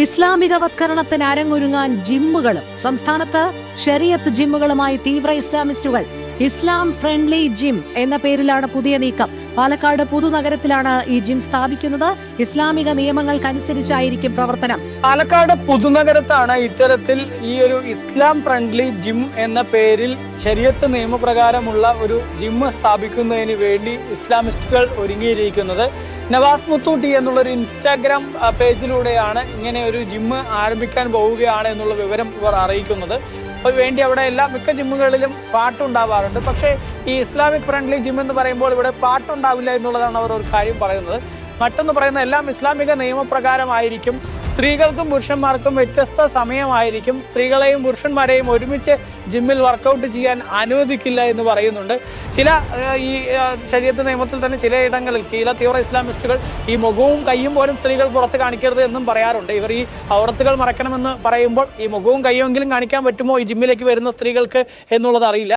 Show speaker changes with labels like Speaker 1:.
Speaker 1: ഇസ്ലാമികവത്കരണത്തിന് അരങ്ങൊരുങ്ങാൻ ജിമ്മുകളും. സംസ്ഥാനത്ത് ശരീഅത്ത് ജിമ്മുകളുമായി തീവ്ര ഇസ്ലാമിസ്റ്റുകൾ. ഇസ്ലാം friendly gym എന്ന പേരിലാണ് പുതിയ നീക്കം. പാലക്കാട് പുതുനഗരത്തിലാണ് ഈ ജിം സ്ഥാപിക്കുന്നത്. ഇസ്ലാമിക നിയമങ്ങൾക്കനുസരിച്ചായിരിക്കും പ്രവർത്തനം.
Speaker 2: പാലക്കാട് പുതുനഗരത്താണ് ഇത്തരത്തിൽ ഈ ഒരു ഇസ്ലാം ഫ്രണ്ട്ലി ജിം എന്ന പേരിൽ ശരീഅത്ത് നിയമപ്രകാരമുള്ള ഒരു ജിം സ്ഥാപിക്കുന്നതിന് വേണ്ടി ഇസ്ലാമിസ്റ്റുകൾ ഒരുങ്ങിയിരിക്കുന്നത്. നവാസ് മുത്തൂട്ടി എന്നുള്ളൊരു ഇൻസ്റ്റാഗ്രാം പേജിലൂടെയാണ് ഇങ്ങനെ ഒരു ജിം ആരംഭിക്കാൻ പോവുകയാണ് എന്നുള്ള വിവരം ഇവർ അറിയിക്കുന്നത്. അപ്പോൾ വേണ്ടി അവിടെ മിക്ക ജിമ്മുകളിലും പാട്ടുണ്ടാവാറുണ്ട്. പക്ഷേ ഈ ഇസ്ലാമിക് ഫ്രണ്ട്ലി ജിം എന്ന് പറയുമ്പോൾ ഇവിടെ പാട്ടുണ്ടാവില്ല എന്നുള്ളതാണ് അവർ ഒരു കാര്യം പറയുന്നത്. മറ്റൊന്ന് പറയുന്നത് എല്ലാം ഇസ്ലാമിക നിയമപ്രകാരമായിരിക്കും. സ്ത്രീകൾക്കും പുരുഷന്മാർക്കും വ്യത്യസ്ത സമയമായിരിക്കും. സ്ത്രീകളെയും പുരുഷന്മാരെയും ഒരുമിച്ച് ജിമ്മിൽ വർക്കൗട്ട് ചെയ്യാൻ അനുവദിക്കില്ല എന്ന് പറയുന്നുണ്ട്. ചില ഈ ശരീഅത്ത് നിയമത്തിൽ തന്നെ ചിലയിടങ്ങളിൽ ചില തീവ്ര ഇസ്ലാമിസ്റ്റുകൾ ഈ മുഖവും കയ്യും പോലും സ്ത്രീകൾ പുറത്ത് കാണിക്കരുത് എന്നും പറയാറുണ്ട്. ഇവർ ഈ ഔറത്തുകൾ മറക്കണമെന്ന് പറയുമ്പോൾ ഈ മുഖവും കയ്യുമെങ്കിലും കാണിക്കാൻ പറ്റുമോ ഈ ജിമ്മിലേക്ക് വരുന്ന സ്ത്രീകൾക്ക് എന്നുള്ളത് അറിയില്ല.